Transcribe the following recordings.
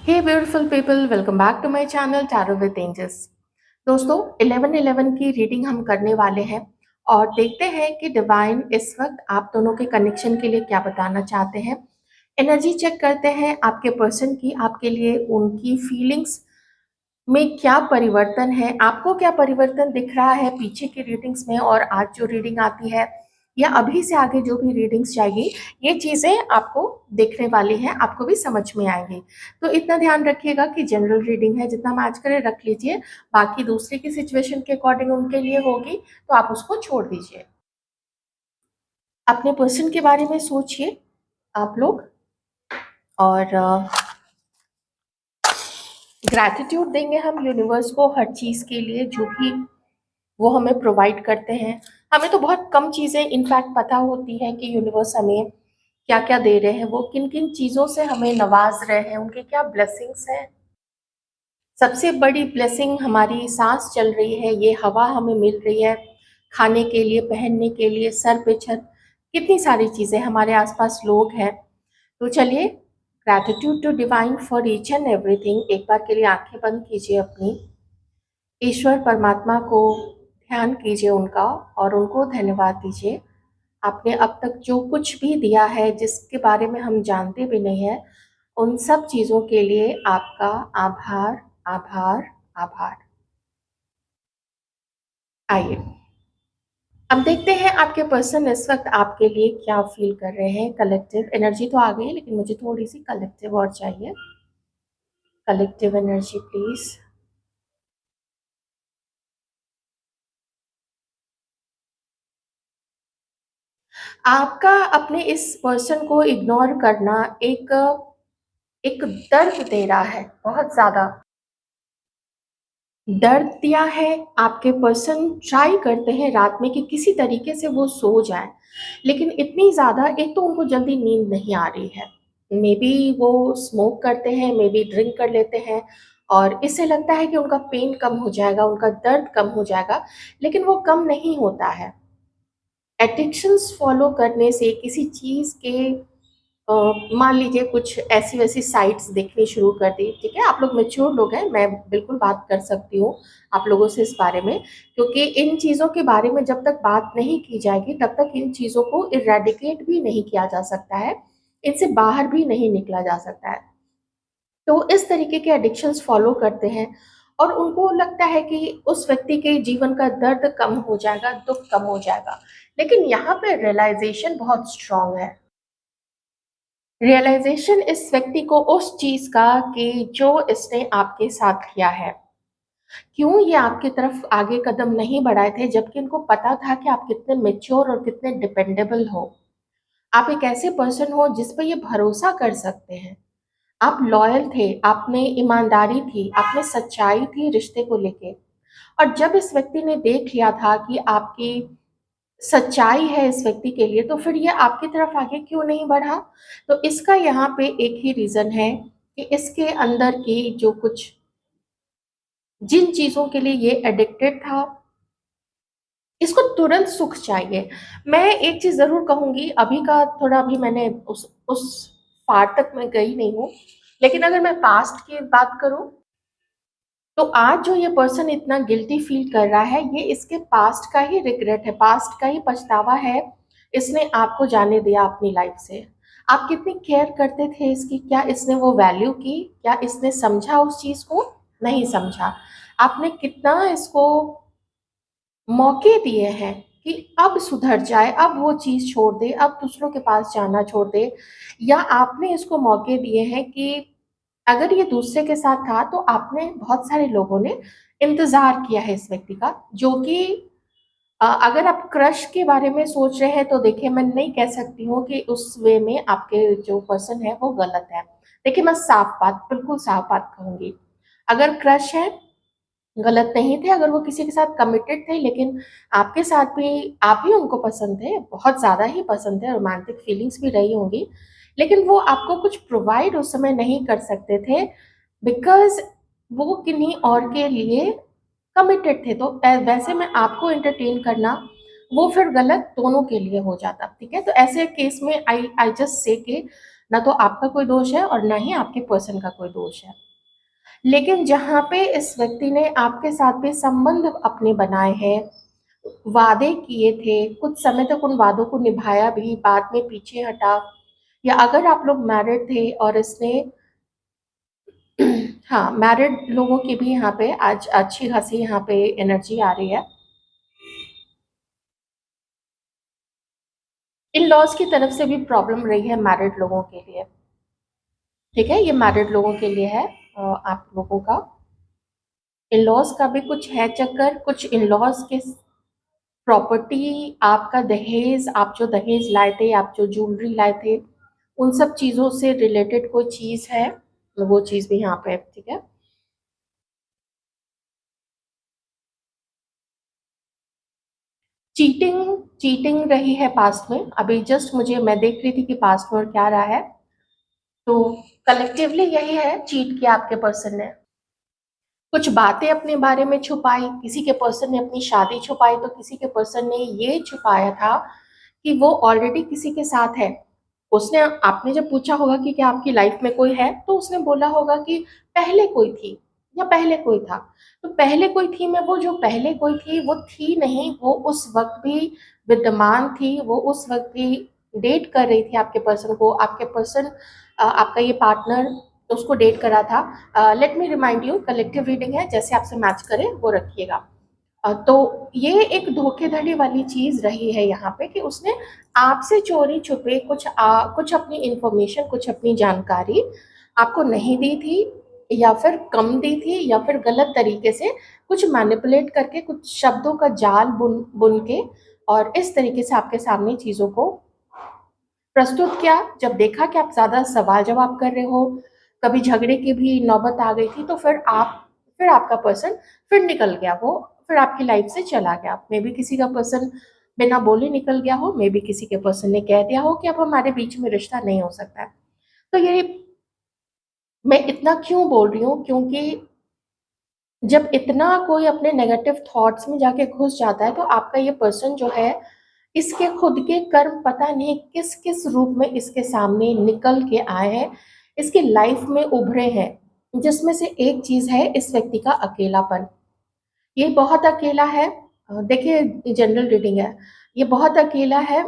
Hey beautiful people, welcome back to my channel tarot with angels. दोस्तों, 11-11 की reading हम करने वाले हैं और देखते हैं कि डिवाइन इस वक्त आप दोनों के कनेक्शन के लिए क्या बताना चाहते हैं। एनर्जी चेक करते हैं आपके पर्सन की, आपके लिए उनकी फीलिंग्स में क्या परिवर्तन है, आपको क्या परिवर्तन दिख रहा है पीछे की रीडिंग्स में और आज जो रीडिंग आती है या अभी से आगे जो भी रीडिंग्स जाएगी, ये चीज़ें आपको दिखने वाली हैं, आपको भी समझ में आएंगी। तो इतना ध्यान रखिएगा कि जनरल रीडिंग है, जितना मैच करे रख लीजिए, बाकी दूसरे की सिचुएशन के अकॉर्डिंग उनके लिए होगी तो आप उसको छोड़ दीजिए। अपने पर्सन के बारे में सोचिए आप लोग और ग्रैटिट्यूड देंगे हम यूनिवर्स को हर चीज़ के लिए जो भी वो हमें प्रोवाइड करते हैं। हमें तो बहुत कम चीज़ें इनफैक्ट पता होती हैं कि यूनिवर्स हमें क्या क्या दे रहे हैं, वो किन किन चीज़ों से हमें नवाज रहे हैं, उनके क्या ब्लेसिंग्स हैं। सबसे बड़ी ब्लेसिंग हमारी सांस चल रही है, ये हवा हमें मिल रही है, खाने के लिए, पहनने के लिए, सर पे छत, कितनी सारी चीज़ें, हमारे आसपास लोग हैं। तो चलिए, gratitude to divine for each and everything. एक बार के लिए आंखें बंद कीजिए, अपनी ईश्वर परमात्मा को ध्यान कीजिए उनका और उनको धन्यवाद दीजिए। आपने अब तक जो कुछ भी दिया है, जिसके बारे में हम जानते भी नहीं है, उन सब चीज़ों के लिए आपका आभार, आभार, आभार। आइए अब देखते हैं आपके पर्सन इस वक्त आपके लिए क्या फील कर रहे हैं। कलेक्टिव एनर्जी तो आ गई, लेकिन मुझे थोड़ी सी कलेक्टिव और चाहिए। Collective energy please. आपका अपने इस पर्सन को इग्नोर करना एक एक दर्द दे रहा है, बहुत ज्यादा दर्द दिया है। आपके पर्सन ट्राई करते हैं रात में कि किसी तरीके से वो सो जाए, लेकिन इतनी ज़्यादा, एक तो उनको जल्दी नींद नहीं आ रही है, मे बी वो स्मोक करते हैं, मे बी ड्रिंक कर लेते हैं और इससे लगता है कि उनका पेन कम हो जाएगा, उनका दर्द कम हो जाएगा, लेकिन वो कम नहीं होता है। एडिक्शंस फॉलो करने से किसी चीज़ के मान लीजिए कुछ ऐसी वैसी साइट्स देखनी शुरू कर दी, ठीक है, आप लोग मेच्योर लोग हैं, मैं बिल्कुल बात कर सकती हूँ आप लोगों से इस बारे में, क्योंकि इन चीज़ों के बारे में जब तक बात नहीं की जाएगी तब तक इन चीज़ों को इरेडिकेट भी नहीं किया जा सकता है, इनसे बाहर भी नहीं निकला जा सकता है। तो इस तरीके के एडिक्शंस फॉलो करते हैं और उनको लगता है कि उस व्यक्ति के जीवन का दर्द कम हो जाएगा, दुख कम हो जाएगा, लेकिन यहाँ पे रियलाइजेशन बहुत स्ट्रांग है। रियलाइजेशन इस व्यक्ति को उस चीज का कि जो इसने आपके साथ किया है, क्यों ये आपकी तरफ आगे कदम नहीं बढ़ाए थे, जबकि इनको पता था कि आप कितने मेच्योर और कितने डिपेंडेबल हो। आप एक ऐसे पर्सन हो जिस पर ये भरोसा कर सकते हैं। आप लॉयल थे, आप में ईमानदारी थी, आप में सच्चाई थी रिश्ते को लेके। और जब इस व्यक्ति ने देख लिया था कि आपकी सच्चाई है इस व्यक्ति के लिए, तो फिर ये आपकी तरफ आगे क्यों नहीं बढ़ा? तो इसका यहाँ पे एक ही रीजन है कि इसके अंदर की जो कुछ, जिन चीजों के लिए ये एडिक्टेड था, इसको तुरंत सुख चाहिए। मैं एक चीज जरूर कहूंगी, अभी का थोड़ा, अभी मैंने उस पार तक मैं गई नहीं हूँ, लेकिन अगर मैं पास्ट की बात करूं, तो आज जो ये पर्सन इतना गिल्टी फील कर रहा है, ये इसके पास्ट का ही रिग्रेट है, पास्ट का ही पछतावा है। इसने आपको जाने दिया अपनी लाइफ से। आप कितनी केयर करते थे इसकी, क्या इसने वो वैल्यू की, क्या इसने समझा उस चीज को? नहीं समझा। आपने कितना इसको मौके दिए हैं कि अब सुधर जाए, अब वो चीज छोड़ दे, अब दूसरों के पास जाना छोड़ दे, या आपने इसको मौके दिए हैं कि अगर ये दूसरे के साथ था तो आपने, बहुत सारे लोगों ने इंतजार किया है इस व्यक्ति का, जो कि अगर आप क्रश के बारे में सोच रहे हैं तो देखिए, मैं नहीं कह सकती हूँ कि उस वे में आपके जो पर्सन है वो गलत है। देखिए, मैं साफ बात, बिल्कुल साफ बात कहूंगी, अगर क्रश है, गलत नहीं थे, अगर वो किसी के साथ कमिटेड थे, लेकिन आपके साथ भी आप ही उनको पसंद थे, बहुत ज्यादा ही पसंद थे, रोमांटिक फीलिंग्स भी रही होंगी, लेकिन वो आपको कुछ प्रोवाइड उस समय नहीं कर सकते थे, बिकॉज वो किन्हीं और के लिए कमिटेड थे। तो वैसे में आपको एंटरटेन करना, वो फिर गलत दोनों के लिए हो जाता, ठीक है। तो ऐसे केस में आई आई जस्ट से कि ना तो आपका कोई दोष है और ना ही आपके पर्सन का कोई दोष है। लेकिन जहाँ पे इस व्यक्ति ने आपके साथ भी संबंध अपने बनाए हैं, वादे किए थे, कुछ समय तक उन वादों को निभाया भी, बाद में पीछे हटा, या अगर आप लोग मैरिड थे और इसने हाँ, मैरिड लोगों की भी यहाँ पे आज अच्छी खासी यहाँ पे एनर्जी आ रही है। इन लॉज की तरफ से भी प्रॉब्लम रही है मैरिड लोगों के लिए। ठीक है, ये मैरिड लोगों के लिए है। आप लोगों का इन लॉज का भी कुछ है चक्कर, कुछ इन लॉज के प्रॉपर्टी, आपका दहेज, आप जो दहेज लाए थे, आप जो ज्वेलरी लाए थे, उन सब चीज़ों से रिलेटेड कोई चीज़ है, वो चीज़ भी यहाँ पे है। ठीक है, चीटिंग चीटिंग रही है पास्ट में। अभी जस्ट मैं देख रही थी कि पास्ट में और क्या रहा है, तो कलेक्टिवली यही है, चीट किया आपके पर्सन ने। कुछ बातें अपने बारे में छुपाई, किसी के पर्सन ने अपनी शादी छुपाई, तो किसी के पर्सन ने ये छुपाया था कि वो ऑलरेडी किसी के साथ है। उसने आपने जब पूछा होगा कि क्या आपकी लाइफ में कोई है, तो उसने बोला होगा कि पहले कोई थी या पहले कोई था। तो पहले कोई थी में, वो जो पहले कोई थी वो थी नहीं, वो उस वक्त भी विद्यमान थी, वो उस वक्त भी डेट कर रही थी आपके पर्सन को। आपके पर्सन, आपका ये पार्टनर उसको डेट करा था। Let me remind you, collective reading है, जैसे आपसे मैच करे वो रखिएगा। तो ये एक धोखेधड़ी वाली चीज रही है यहाँ पे कि उसने आपसे चोरी छुपे कुछ अपनी इंफॉर्मेशन, कुछ अपनी जानकारी आपको नहीं दी थी, या फिर कम दी थी, या फिर गलत तरीके से कुछ मैनिपुलेट करके, कुछ शब्दों का जाल बुन बुन के, और इस तरीके से आपके सामने चीजों को प्रस्तुत किया। जब देखा कि आप ज्यादा सवाल जवाब कर रहे हो, कभी झगड़े की भी नौबत आ गई थी, तो फिर आपका पर्सन फिर निकल गया, वो फिर आपकी लाइफ से चला गया। मे बी किसी का पर्सन बिना बोले निकल गया हो, मे बी किसी के पर्सन ने कह दिया हो कि अब हमारे बीच में रिश्ता नहीं हो सकता है। तो ये मैं इतना क्यों बोल रही हूँ, क्योंकि जब इतना कोई अपने नेगेटिव थॉट्स में जाके घुस जाता है, तो आपका ये पर्सन जो है, इसके खुद के कर्म पता नहीं किस किस रूप में इसके सामने निकल के आए हैं, इसकी लाइफ में उभरे हैं, जिसमें से एक चीज है इस व्यक्ति का अकेलापन। ये बहुत अकेला है। देखिए, जनरल रीडिंग है, ये बहुत अकेला है।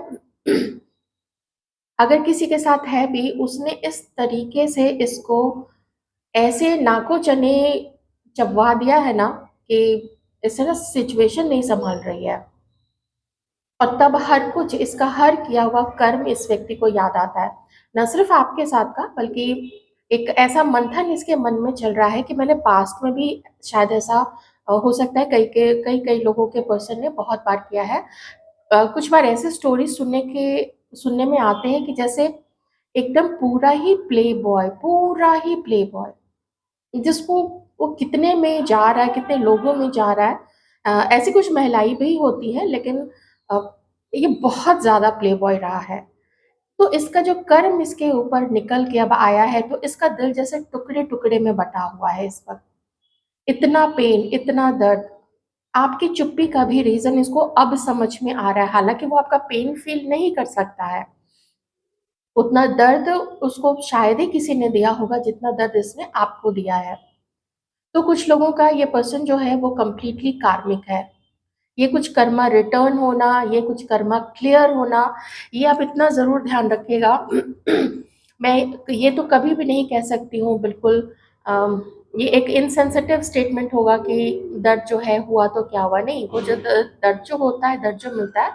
अगर किसी के साथ है भी, उसने इस तरीके से इसको ऐसे नाको चने चबवा दिया है ना, कि इससे ना सिचुएशन नहीं संभल रही है। और तब हर कुछ, इसका हर किया हुआ कर्म इस व्यक्ति को याद आता है, न सिर्फ आपके साथ का, बल्कि एक ऐसा मंथन इसके मन में चल रहा है कि मैंने पास्ट में भी शायद ऐसा हो सकता है, कई कई लोगों के पर्सन ने बहुत बार किया है। कुछ बार ऐसे स्टोरी सुनने में आते हैं कि जैसे एकदम पूरा ही प्ले बॉय, जिसको वो कितने में जा रहा है, कितने लोगों में जा रहा है। ऐसी कुछ महिलाएं भी होती हैं, लेकिन अ, ये बहुत ज्यादा प्ले बॉय रहा है। तो इसका जो कर्म इसके ऊपर निकल के अब आया है, तो इसका दिल जैसे टुकड़े टुकड़े में बटा हुआ है इस वक्त। इतना पेन, इतना दर्द, आपकी चुप्पी का भी रीजन इसको अब समझ में आ रहा है। हालांकि वो आपका पेन फील नहीं कर सकता है, उतना दर्द उसको शायद ही किसी ने दिया होगा जितना दर्द इसने आपको दिया है। तो कुछ लोगों का ये पर्सन जो है वो कंप्लीटली कार्मिक है। ये कुछ कर्मा रिटर्न होना, ये कुछ कर्मा क्लियर होना, ये आप इतना ज़रूर ध्यान रखिएगा। मैं ये तो कभी भी नहीं कह सकती हूँ बिल्कुल, ये एक इनसेंसिटिव स्टेटमेंट होगा कि दर्द जो है हुआ तो क्या हुआ, नहीं, वो जो दर्द जो होता है, दर्द जो मिलता है,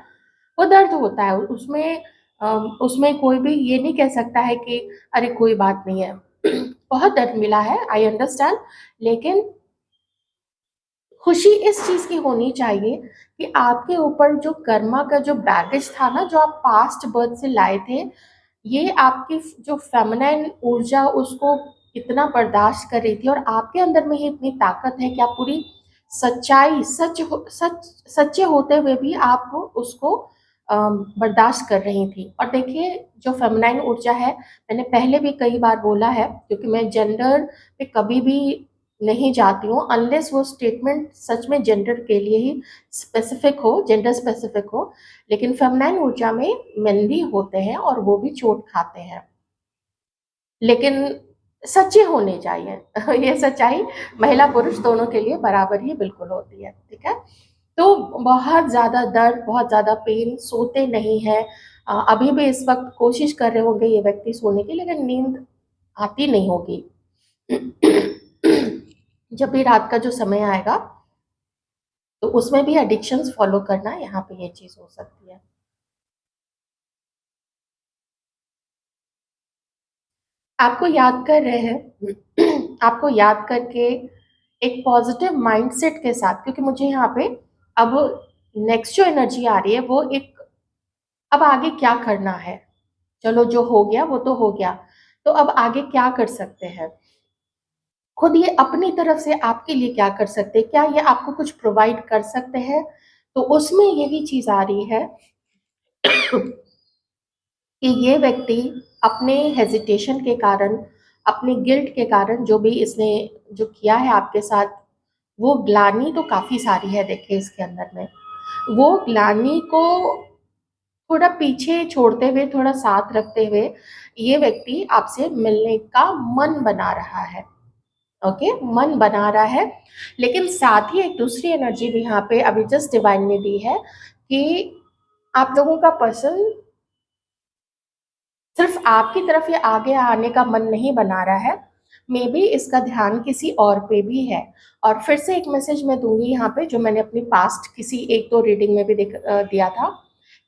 वो दर्द होता है। उसमें कोई भी ये नहीं कह सकता है कि अरे कोई बात नहीं है। बहुत दर्द मिला है, आई अंडरस्टैंड, लेकिन खुशी इस चीज की होनी चाहिए कि आपके ऊपर जो कर्मा का जो बैगेज था ना, जो आप पास्ट बर्थ से लाए थे, ये आपकी जो फेमिनाइन ऊर्जा उसको इतना बर्दाश्त कर रही थी, और आपके अंदर में ही इतनी ताकत है कि आप पूरी सच्चाई, सच्चे होते हुए भी आप उसको बर्दाश्त कर रही थी। और देखिए, जो फेमिनाइन ऊर्जा है, मैंने पहले भी कई बार बोला है, क्योंकि मैं जेंडर पे कभी भी नहीं जाती हूँ अनलेस वो स्टेटमेंट सच में जेंडर के लिए ही स्पेसिफिक हो, जेंडर स्पेसिफिक हो। लेकिन फेमिनाइन ऊर्जा में मेन भी होते हैं और वो भी चोट खाते हैं। लेकिन सच्चे होने चाहिए। ये सच्चाई महिला पुरुष दोनों के लिए बराबर ही बिल्कुल होती है, ठीक है। तो बहुत ज़्यादा दर्द, बहुत ज़्यादा पेन, सोते नहीं हैं। अभी भी इस वक्त कोशिश कर रहे होंगे ये व्यक्ति सोने की, लेकिन नींद आती नहीं होगी। जब भी रात का जो समय आएगा तो उसमें भी एडिक्शंस फॉलो करना, यहाँ पे ये चीज हो सकती है। आपको याद कर रहे हैं। आपको याद करके एक पॉजिटिव माइंडसेट के साथ, क्योंकि मुझे यहाँ पे अब नेक्स्ट जो एनर्जी आ रही है वो एक, अब आगे क्या करना है। चलो जो हो गया वो तो हो गया, तो अब आगे क्या कर सकते हैं। खुद ये अपनी तरफ से आपके लिए क्या कर सकते हैं, क्या ये आपको कुछ प्रोवाइड कर सकते हैं। तो उसमें यही चीज आ रही है कि ये व्यक्ति अपने हेजिटेशन के कारण, अपने गिल्ट के कारण, जो भी इसने जो किया है आपके साथ, वो ग्लानि तो काफी सारी है देखिए इसके अंदर में। वो ग्लानि को थोड़ा पीछे छोड़ते हुए, थोड़ा साथ रखते हुए, ये व्यक्ति आपसे मिलने का मन बना रहा है। ओके, मन बना रहा है। लेकिन साथ ही एक दूसरी एनर्जी भी यहाँ पे अभी जस्ट डिवाइन ने दी है कि आप लोगों का पर्सन सिर्फ आपकी तरफ ये आगे आने का मन नहीं बना रहा है, मे बी इसका ध्यान किसी और पे भी है। और फिर से एक मैसेज मैं दूंगी यहाँ पे, जो मैंने अपनी पास्ट किसी एक दो रीडिंग में भी दिया था,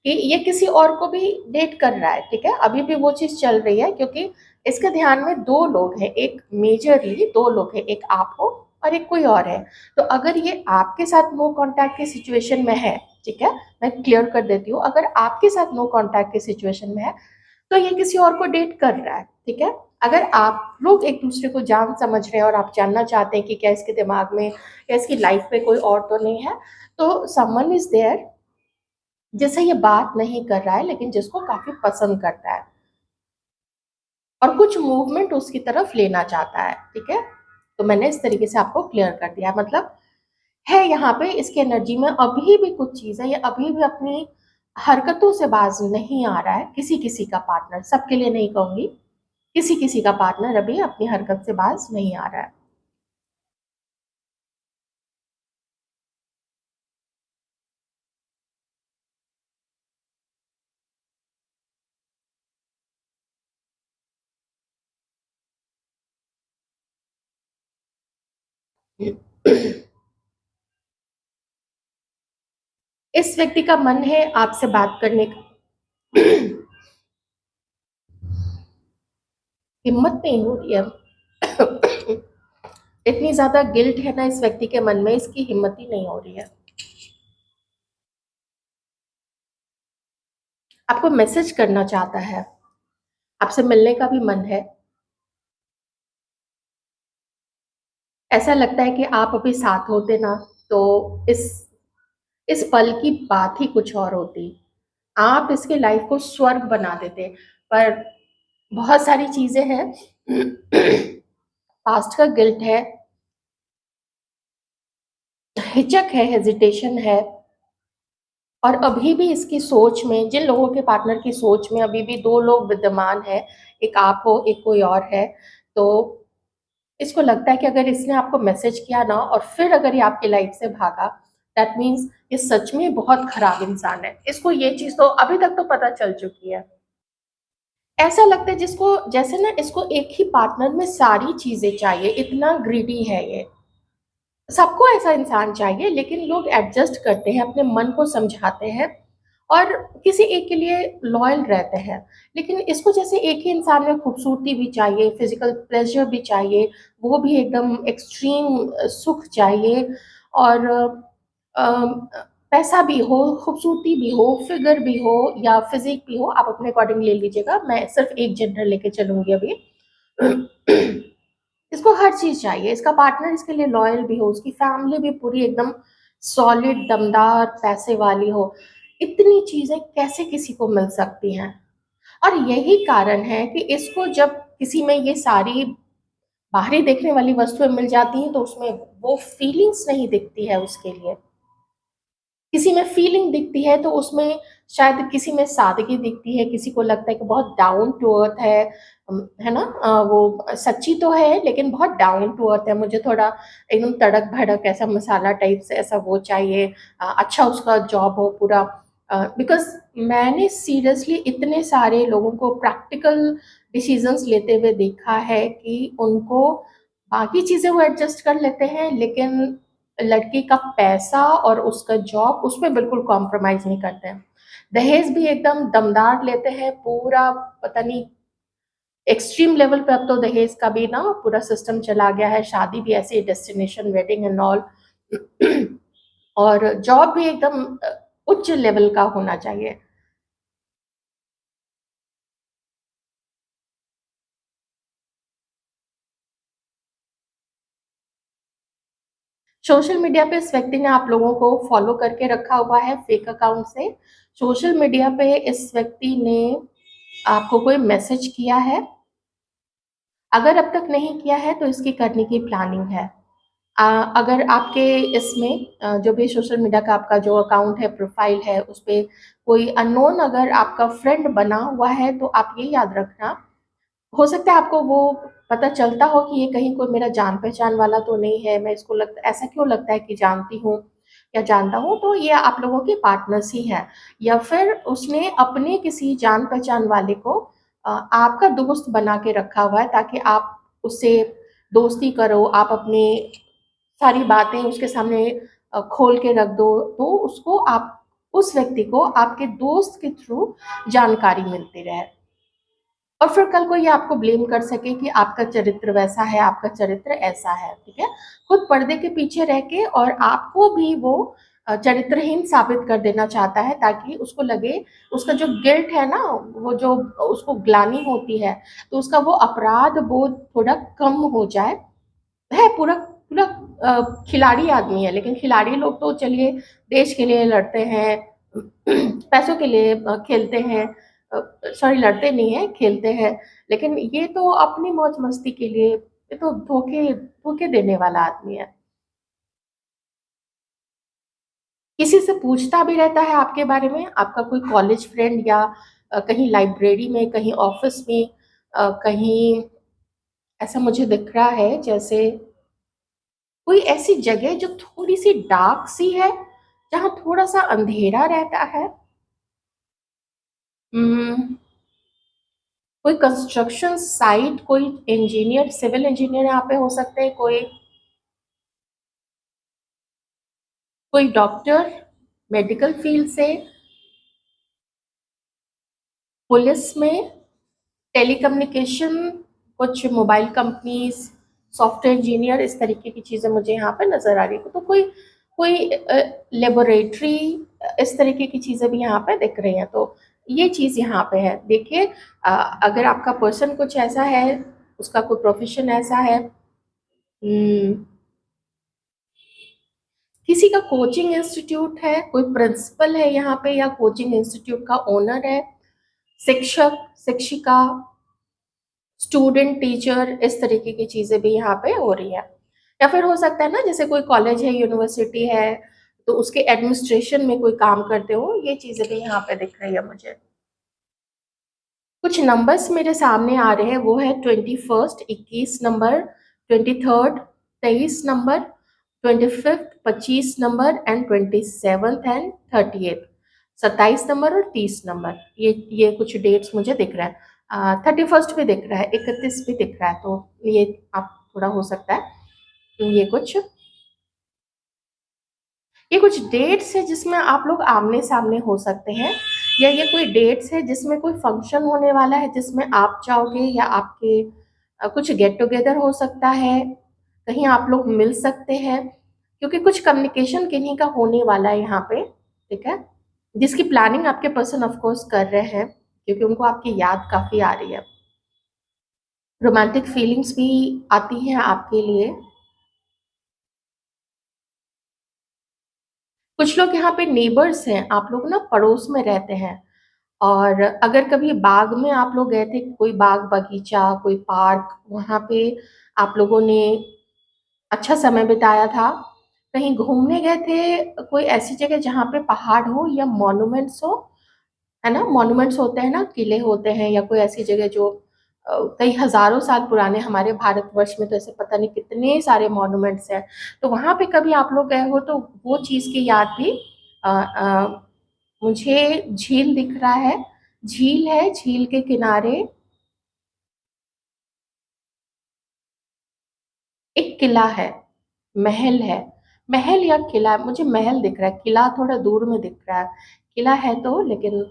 कि ये किसी और को भी डेट कर रहा है, ठीक है। अभी भी वो चीज चल रही है, क्योंकि इसके ध्यान में दो लोग हैं, एक मेजरली दो लोग हैं, एक आप हो और एक कोई और है। तो अगर ये आपके साथ नो कांटेक्ट की सिचुएशन में है, ठीक है, मैं क्लियर कर देती हूँ, अगर आपके साथ नो कांटेक्ट की सिचुएशन में है तो ये किसी और को डेट कर रहा है, ठीक है। अगर आप लोग एक दूसरे को जान समझ रहे हैं और आप जानना चाहते हैं कि क्या इसके दिमाग में या इसकी लाइफ में कोई और तो नहीं है, तो समवन इज देयर जिससे ये बात नहीं कर रहा है, लेकिन जिसको काफी पसंद करता है और कुछ मूवमेंट उसकी तरफ लेना चाहता है, ठीक है। तो मैंने इस तरीके से आपको क्लियर कर दिया, मतलब है यहाँ पे इसकी एनर्जी में अभी भी कुछ चीज है, ये अभी भी अपनी हरकतों से बाज नहीं आ रहा है। किसी किसी का पार्टनर, सबके लिए नहीं कहूंगी, किसी किसी का पार्टनर अभी अपनी हरकत से बाज नहीं आ रहा है। इस व्यक्ति का मन है आपसे बात करने का। हिम्मत नहीं हो रही है। इतनी ज्यादा गिल्ट है ना इस व्यक्ति के मन में, इसकी हिम्मत ही नहीं हो रही है। आपको मैसेज करना चाहता है, आपसे मिलने का भी मन है। ऐसा लगता है कि आप अभी साथ होते ना, तो इस पल की बात ही कुछ और होती। आप इसके लाइफ को स्वर्ग बना देते। पर बहुत सारी चीजें हैं। पास्ट का गिल्ट है, हिचक है, हेजिटेशन है, और अभी भी इसकी सोच में, जिन लोगों के पार्टनर की सोच में अभी भी दो लोग विद्यमान है, एक आप हो एक कोई और है। तो इसको लगता है कि अगर इसने आपको मैसेज किया ना और फिर अगर ये आपकी लाइफ से भागा, दैट मीन्स ये सच में बहुत खराब इंसान है। इसको ये चीज तो अभी तक तो पता चल चुकी है। ऐसा लगता है जिसको, जैसे ना इसको एक ही पार्टनर में सारी चीजें चाहिए, इतना ग्रीडी है ये। सबको ऐसा इंसान चाहिए, लेकिन लोग एडजस्ट करते हैं, अपने मन को समझाते हैं और किसी एक के लिए लॉयल रहते हैं। लेकिन इसको जैसे एक ही इंसान में खूबसूरती भी चाहिए, फिजिकल प्लेजर भी चाहिए, वो भी एकदम एक्सट्रीम सुख चाहिए, और पैसा भी हो, खूबसूरती भी हो, फिगर भी हो या फिजिक भी हो, आप अपने अकॉर्डिंग ले लीजिएगा, मैं सिर्फ एक जेंडर लेके चलूंगी अभी। इसको हर चीज चाहिए, इसका पार्टनर इसके लिए लॉयल भी हो, उसकी फैमिली भी पूरी एकदम सॉलिड दमदार पैसे वाली हो। इतनी चीजें कैसे किसी को मिल सकती हैं। और यही कारण है कि इसको जब किसी में ये सारी बाहरी देखने वाली वस्तुएं मिल जाती हैं तो उसमें वो फीलिंग्स नहीं दिखती है उसके लिए। किसी में फीलिंग दिखती है तो उसमें शायद किसी में सादगी दिखती है, किसी को लगता है कि बहुत डाउन टू अर्थ है। है ना? वो सच्ची तो है लेकिन बहुत डाउन टू अर्थ है, मुझे थोड़ा एकदम तड़क-भड़क ऐसा मसाला टाइप से ऐसा वो चाहिए। अच्छा उसका जॉब हो पूरा। बिकॉज़ मैंने सीरियसली इतने सारे लोगों को प्रैक्टिकल डिसीज़न्स लेते हुए देखा है कि उनको बाकी चीज़ें वो एडजस्ट कर लेते हैं, लेकिन लड़की का पैसा और उसका जॉब उसमें बिल्कुल कॉम्प्रोमाइज़ नहीं करते हैं। दहेज भी एकदम दमदार लेते हैं, पूरा पता नहीं एक्सट्रीम लेवल पे। अब तो दहेज का भी ना पूरा सिस्टम चला गया है, शादी भी ऐसी डेस्टिनेशन वेडिंग एंड ऑल। और जॉब भी एकदम उच्च लेवल का होना चाहिए। सोशल मीडिया पे इस व्यक्ति ने आप लोगों को फॉलो करके रखा हुआ है फेक अकाउंट से। सोशल मीडिया पे इस व्यक्ति ने आपको कोई मैसेज किया है? अगर अब तक नहीं किया है तो इसकी करने की प्लानिंग है। अ, अगर आपके इसमें जो भी सोशल मीडिया का आपका जो अकाउंट है, प्रोफ़ाइल है, उसपे कोई अननोन अगर आपका फ्रेंड बना हुआ है, तो आप ये याद रखना, हो सकता है आपको वो पता चलता हो कि ये कहीं कोई मेरा जान-पहचान वाला तो नहीं है, मैं इसको लगता ऐसा क्यों लगता है कि जानती हूँ या जानता हूँ, तो ये आप लोगों के पार्टनर्स ही हैं। या फिर उसने अपने किसी जान-पहचान वाले को आपका दोस्त बना के रखा हुआ है ताकि आप उससे दोस्ती करो, आप अपनी सारी बातें उसके सामने खोल के रख दो, तो उसको आप उस व्यक्ति को आपके दोस्त के थ्रू जानकारी मिलती रहे। और फिर कल को ये आपको ब्लेम कर सके कि आपका चरित्र वैसा है, आपका चरित्र ऐसा है, ठीक है? खुद पर्दे के पीछे रह के और आपको भी वो चरित्रहीन साबित कर देना चाहता है ताकि उसको लगे, उसका जो गिल्ट है ना, वो जो उसको ग्लानि होती है, तो उसका वो अपराध बोध थोड़ा कम हो जाए। है पूरा पूरा खिलाड़ी आदमी है, लेकिन खिलाड़ी लोग तो चलिए देश के लिए लड़ते हैं, पैसों के लिए खेलते हैं। सॉरी, लड़ते नहीं हैं, खेलते हैं। लेकिन ये तो अपनी मौज-मस्ती के लिए, ये तो धोखे धोखे देने वाला आदमी है। किसी से पूछता भी रहता है आपके बारे में, आपका कोई कॉलेज फ्रेंड या कहीं लाइब्रेरी में, कहीं ऑफ़िस में, कहीं ऐसा मुझे दिख रहा है जैसे कोई ऐसी जगह जो थोड़ी-सी डार्क सी है, जहाँ थोड़ा-सा अंधेरा रहता है। उम, कोई कंस्ट्रक्शन साइट, कोई इंजीनियर, सिविल इंजीनियर यहाँ पे हो सकते हैं, कोई डॉक्टर, मेडिकल फील्ड से, पुलिस में, टेलीकम्युनिकेशन, कुछ मोबाइल कंपनीज़, सॉफ्टवेयर इंजीनियर, इस तरीके की चीज़ें मुझे यहाँ पे नज़र आ रही हैं। तो कोई कोई लेबोरेटरी, इस तरीके की चीज़ें भी यहाँ पे दिख रही हैं। तो ये चीज़ यहाँ पे है। देखिए, अगर आपका पर्सन कुछ ऐसा है, उसका कोई प्रोफ़ेशन ऐसा है, किसी का कोचिंग इंस्टीट्यूट है, कोई प्रिंसिपल है यहाँ पे या कोचिंग इंस्टीट्यूट का ओनर है, शिक्षक, शिक्षिका, स्टूडेंट, टीचर, इस तरीके की चीज़ें भी यहाँ पे हो रही है। या फिर हो सकता है ना, जैसे कोई कॉलेज है, यूनिवर्सिटी है, तो उसके एडमिनिस्ट्रेशन में कोई काम करते हो, ये चीज़ें भी यहाँ पे दिख रही है मुझे। कुछ नंबर्स मेरे सामने आ रहे हैं, वो है 21st 21 number, 23rd 23 number, 25th 25 number and 27th and 38th 27 number और 30 नंबर। ये कुछ डेट्स मुझे दिख रहा है। 31st भी दिख रहा है, 31 भी दिख रहा है, तो ये आप थोड़ा हो सकता है। ये कुछ ये कुछ डेट्स है जिसमें आप लोग आमने-सामने हो सकते हैं, या ये कोई डेट्स है जिसमें कोई फंक्शन होने वाला है जिसमें आप जाओगे, या आपके कुछ गेट टुगेदर हो सकता है, कहीं आप लोग मिल सकते हैं, क्योंकि कुछ कम्युनिकेशन किन्हीं का होने वाला है यहाँ पे, ठीक है? जिसकी प्लानिंग आपके पर्सन ऑफ कोर्स कर रहे हैं, क्योंकि उनको आपकी याद काफ़ी आ रही है। रोमांटिक फीलिंग्स भी आती हैं आपके लिए। कुछ लोग यहाँ पे नेबर्स हैं, आप लोग ना पड़ोस में रहते हैं। और अगर कभी बाग में आप लोग गए थे, कोई बाग-बगीचा, कोई पार्क, वहाँ पे आप लोगों ने अच्छा समय बिताया था, कहीं घूमने गए थे कोई ऐसी जगह जहाँ पे पहाड़ हो या मॉन्यूमेंट्स हो, है ना? मॉन्यूमेंट्स होते हैं ना, किले होते हैं या कोई ऐसी जगह जो कई हज़ारों साल पुराने, हमारे भारतवर्ष में तो ऐसे पता नहीं कितने सारे मॉन्यूमेंट्स हैं। तो वहाँ पे कभी आप लोग गए हो तो वो चीज़ की याद भी मुझे झील दिख रहा है, झील है, झील के किनारे एक किला है, महल है, महल या किला, मुझे महल दिख रहा है, किला थोड़ा दूर में दिख रहा है। किला है तो, लेकिन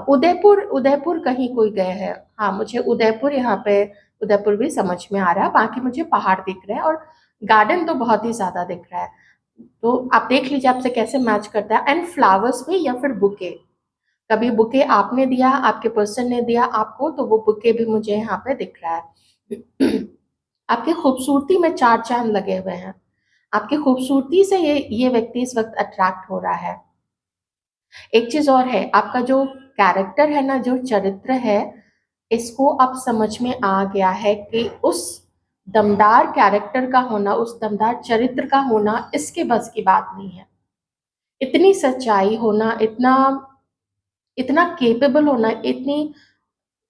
उदयपुर, उदयपुर कहीं कोई गए हैं। हाँ, मुझे उदयपुर यहाँ पे, उदयपुर भी समझ में आ रहा है, बाकी मुझे पहाड़ दिख रहे हैं और गार्डन तो बहुत ही ज़्यादा दिख रहा है। तो आप देख लीजिए आपसे कैसे मैच करता है। एंड फ्लावर्स भी या फिर बुके, कभी बुके आपने दिया, आपके पर्सन ने दिया आपको, तो वो बुके भी मुझे यहाँ पे दिख रहा है। आपकी खूबसूरती में चार चांद लगे हुए हैं। आपकी खूबसूरती से ये व्यक्ति इस वक्त अट्रैक्ट हो रहा है। एक चीज और है, आपका जो कैरेक्टर है ना, जो चरित्र है, इसको अब समझ में आ गया है कि उस दमदार कैरेक्टर का होना, उस दमदार चरित्र का होना इसके बस की बात नहीं है। इतनी सच्चाई होना, इतना इतना केपेबल होना, इतनी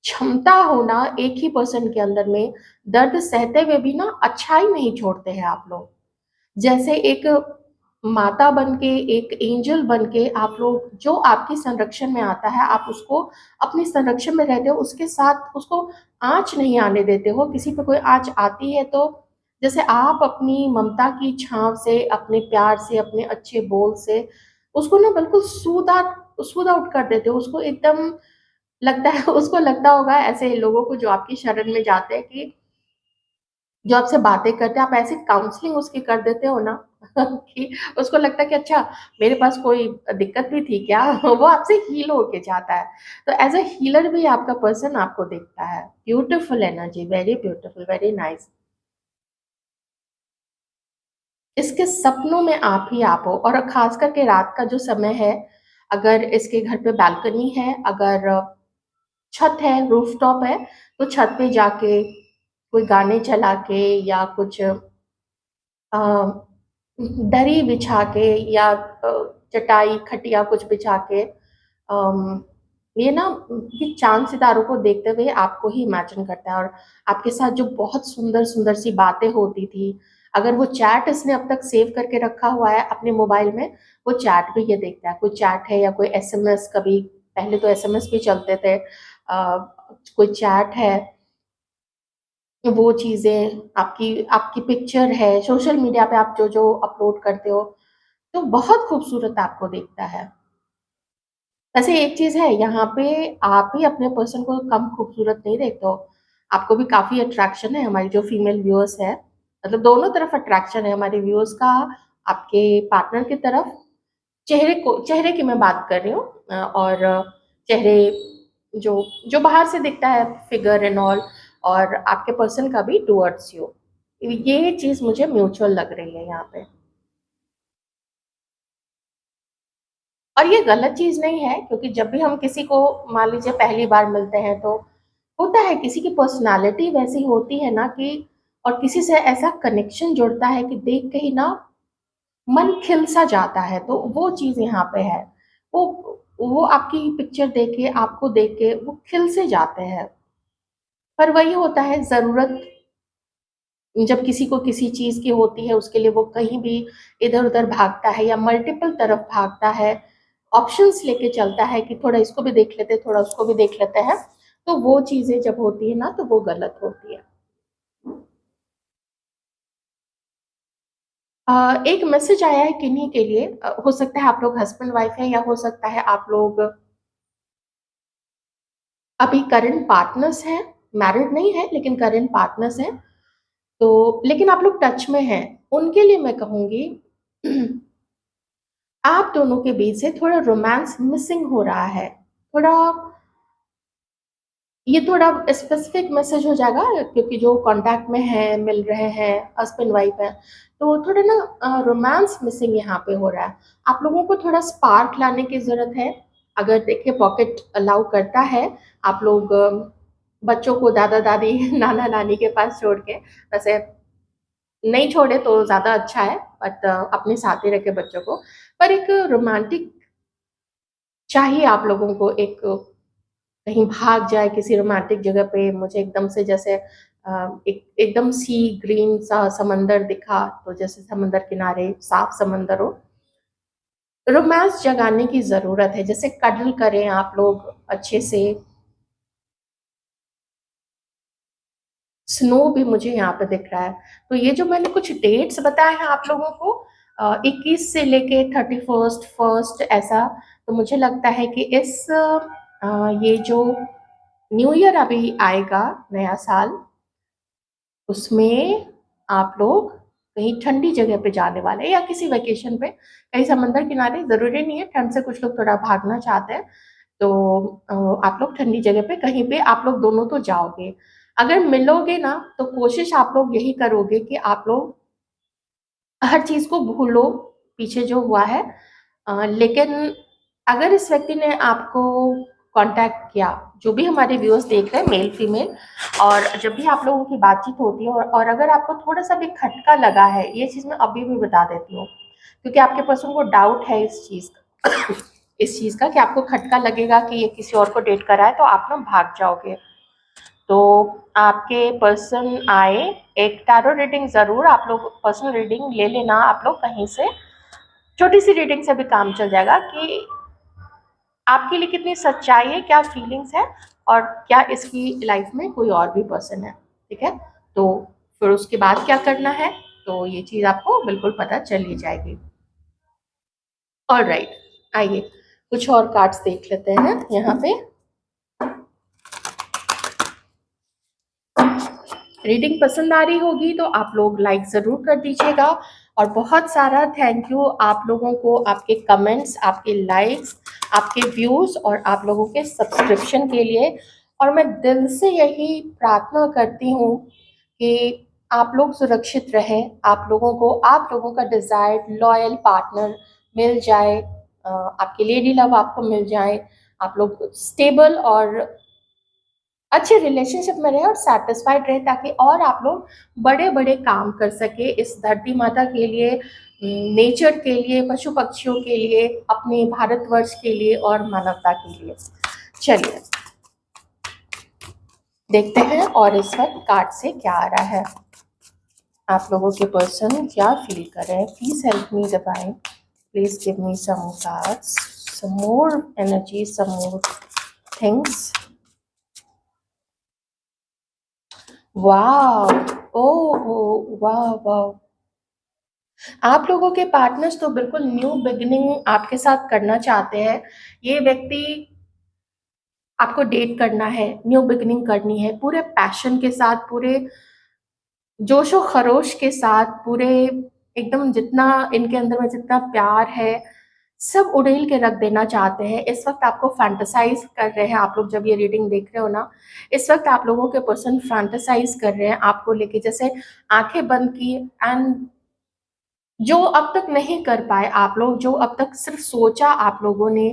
क्षमता होना एक ही पर्सन के अंदर में, दर्द सहते हुए भी ना अच्छाई नहीं छोड़ते हैं आप लोग। जैसे एक माता बन के, एक एंजल बन के आप लोग, जो आपके संरक्षण में आता है आप उसको अपने संरक्षण में रहते हो, उसके साथ उसको आँच नहीं आने देते हो। किसी पे कोई आँच आती है तो जैसे आप अपनी ममता की छाँव से, अपने प्यार से, अपने अच्छे बोल से उसको ना बिल्कुल सूद आउट कर देते हो। उसको एकदम लगता है, उसको लगता होगा ऐसे लोगों को जो आपकी शरण में जाते हैं, कि जो आपसे बातें करते हैं, आप ऐसी काउंसलिंग उसकी कर देते हो ना कि उसको लगता है कि अच्छा, मेरे पास कोई दिक्कत भी थी क्या? वो आपसे हील होके जाता है। तो एज अ हीलर भी आपका पर्सन आपको दिखता है। Beautiful energy, very beautiful, very nice. इसके सपनों में आप ही आप हो, और खास करके रात का जो समय है, अगर इसके घर पे बालकनी है, अगर छत है, रूफटॉप है, तो छत पे जाके कोई गाने चला के या कुछ अ, दरी बिछा के या चटाई खटिया कुछ बिछा के, अम, ये ना, ये चांद सितारों को देखते हुए आपको ही इमेजिन करता है। और आपके साथ जो बहुत सुंदर सुंदर सी बातें होती थी, अगर वो चैट इसने अब तक सेव करके रखा हुआ है अपने मोबाइल में, वो चैट भी ये देखता है। कोई चैट है या कोई एसएमएस, कभी पहले तो एसएमएस भी चलते थे, कोई चैट है, वो चीज़ें, आपकी आपकी पिक्चर है, सोशल मीडिया पे आप जो जो अपलोड करते हो, तो बहुत खूबसूरत आपको दिखता है। वैसे एक चीज़ है, यहाँ पे आप ही अपने पर्सन को कम खूबसूरत नहीं देखते हो। आपको भी काफ़ी अट्रैक्शन है, हमारी जो फीमेल व्यूअर्स है, मतलब दोनों तरफ अट्रैक्शन है हमारे व्यूअर्स का, आपके पार्टनर की तरफ। चेहरे की मैं बात कर रही हूँ, और चेहरे जो जो बाहर से दिखता है, फिगर एंड ऑल, और आपके पर्सन का भी टुवर्ड्स यू। ये चीज़ मुझे म्यूचुअल लग रही है यहाँ पे। और ये गलत चीज़ नहीं है, क्योंकि जब भी हम किसी को, मान लीजिए पहली बार मिलते हैं, तो होता है किसी की पर्सनालिटी वैसी होती है ना कि, और किसी से ऐसा कनेक्शन जुड़ता है कि देख के ही ना मन खिल सा जाता है। तो वो चीज़ यहाँ पे है। वो वो आपकी पिक्चर देख के, आपको देख के वो खिल से जाते हैं। पर वही होता है, ज़रूरत जब किसी को किसी चीज़ की होती है, उसके लिए वो कहीं भी इधर-उधर भागता है या मल्टीपल तरफ भागता है, ऑप्शंस लेके चलता है कि थोड़ा इसको भी देख लेते हैं, थोड़ा उसको भी देख लेते हैं, तो वो चीज़ें जब होती है ना, तो वो गलत होती है। एक मैसेज आया है किन्हीं के लिए, हो सकता है आप लोग हस्बैंड वाइफ हैं, या हो सकता है आप लोग अभी करंट पार्टनर्स हैं, मैरिड नहीं है लेकिन करंट पार्टनर्स हैं। तो लेकिन आप लोग टच में हैं, उनके लिए मैं कहूँगी आप दोनों के बीच से थोड़ा रोमांस मिसिंग हो रहा है। थोड़ा, ये थोड़ा स्पेसिफिक मैसेज हो जाएगा, क्योंकि जो कॉन्टैक्ट में हैं, मिल रहे हैं, हस्बैंड वाइफ हैं, तो थोड़ा ना रोमांस मिसिंग यहाँ पे हो रहा है। आप लोगों को थोड़ा स्पार्क लाने की ज़रूरत है। अगर देखिए पॉकेट अलाउ करता है, आप लोग बच्चों को दादा-दादी, नाना-नानी के पास छोड़ के, वैसे नहीं छोड़े तो ज़्यादा अच्छा है, बट अपने साथ ही रखे बच्चों को। पर एक रोमांटिक चाहिए आप लोगों को, एक कहीं भाग जाए किसी रोमांटिक जगह पे, मुझे एकदम से जैसे एक एकदम सी ग्रीन सा समंदर दिखा, तो जैसे समंदर किनारे साफ समंदर हो, रोमांस जगाने की ज़रूरत है, जैसे कडल करें आप लोग अच्छे से। स्नो भी मुझे यहाँ पे दिख रहा है। तो ये जो मैंने कुछ डेट्स बताए हैं आप लोगों को, 21 से लेके 31 फर्स्ट ऐसा, तो मुझे लगता है कि इस ये जो न्यू ईयर अभी आएगा, नया साल, उसमें आप लोग कहीं ठंडी जगह पे जाने वाले हैं या किसी वेकेशन पे, कहीं समंदर किनारे, जरूरी नहीं है ठंड से कुछ लोग थोड़ा भागना चाहते हैं, तो आप लोग ठंडी जगह पे कहीं पे आप लोग दोनों तो जाओगे। अगर मिलोगे ना, तो कोशिश आप लोग यही करोगे कि आप लोग हर चीज को भूलो, पीछे जो हुआ है। लेकिन अगर इस व्यक्ति ने आपको कांटेक्ट किया, जो भी हमारे व्यूअर्स देख रहे हैं मेल फीमेल, और जब भी आप लोगों की बातचीत होती है, और अगर आपको थोड़ा सा भी खटका लगा है, ये चीज मैं अभी भी बता देती हूँ, क्योंकि आपके पर्सन को डाउट है इस चीज का, इस चीज का कि आपको खटका लगेगा कि ये किसी और को डेट कर रहा है, तो आप ना भाग जाओगे। तो आपके पर्सन आए, एक टैरो रीडिंग जरूर आप लोग पर्सनल रीडिंग ले लेना आप लोग कहीं से, छोटी सी रीडिंग से भी काम चल जाएगा कि आपके लिए कितनी सच्चाई है, क्या फीलिंग्स है, और क्या इसकी लाइफ में कोई और भी पर्सन है। ठीक है, तो फिर उसके बाद क्या करना है, तो ये चीज आपको बिल्कुल पता चल ही जाएगी। और राइट, आइए कुछ और कार्ड्स देख लेते हैं यहाँ पे। रीडिंग पसंद आ रही होगी तो आप लोग लाइक ज़रूर कर दीजिएगा, और बहुत सारा थैंक यू आप लोगों को, आपके कमेंट्स, आपके लाइक्स, आपके व्यूज़ और आप लोगों के सब्सक्रिप्शन के लिए। और मैं दिल से यही प्रार्थना करती हूँ कि आप लोग सुरक्षित रहें, आप लोगों को आप लोगों का डिज़ायर्ड लॉयल पार्टनर मिल जाए, आपके लेडी लव आपको मिल जाए, आप लोग स्टेबल और अच्छे रिलेशनशिप में रहे और सेटिस्फाइड रहे, ताकि और आप लोग बड़े बड़े काम कर सके इस धरती माता के लिए, नेचर के लिए, पशु पक्षियों के लिए, अपने भारतवर्ष के लिए और मानवता के लिए। चलिए देखते हैं और इस वक्त कार्ड से क्या आ रहा है, आप लोगों के पर्सन क्या फील कर रहे हैं। Please help me divine, please give me some cards, some more energy, some more things. वाह, ओह वाह वाह, आप लोगों के पार्टनर्स तो बिल्कुल न्यू बिगिनिंग आपके साथ करना चाहते हैं। ये व्यक्ति आपको डेट करना है, न्यू बिगिनिंग करनी है, पूरे पैशन के साथ, पूरे जोशो खरोश के साथ, पूरे एकदम जितना इनके अंदर में जितना प्यार है, सब उड़ेल के रख देना चाहते हैं। इस वक्त आपको फैंटेसाइज कर रहे हैं, आप लोग जब ये रीडिंग देख रहे हो ना, इस वक्त आप लोगों के पर्सन फैंटेसाइज कर रहे हैं आपको लेके, जैसे आंखें बंद की, एंड जो अब तक नहीं कर पाए आप लोग, जो अब तक सिर्फ सोचा आप लोगों ने,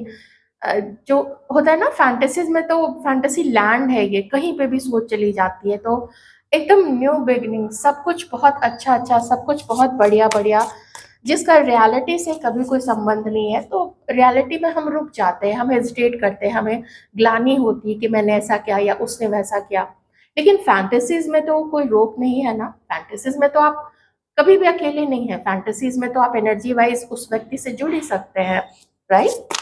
जो होता है ना फैंटेसीज में, तो फैंटेसी लैंड है ये, कहीं पे भी सोच चली जाती है, तो एकदम न्यू बिगनिंग, सब कुछ बहुत अच्छा अच्छा, सब कुछ बहुत बढ़िया बढ़िया, जिसका रियलिटी से कभी कोई संबंध नहीं है। तो रियलिटी में हम रुक जाते हैं, हम हेजिटेट करते हैं, हमें ग्लानि होती है कि मैंने ऐसा किया या उसने वैसा किया। लेकिन फैंटेसीज में तो कोई रोक नहीं है ना, फैंटेसीज में तो आप कभी भी अकेले नहीं है, फैंटेसीज में तो आप एनर्जी वाइज उस व्यक्ति से जुड़ ही सकते हैं, राइट।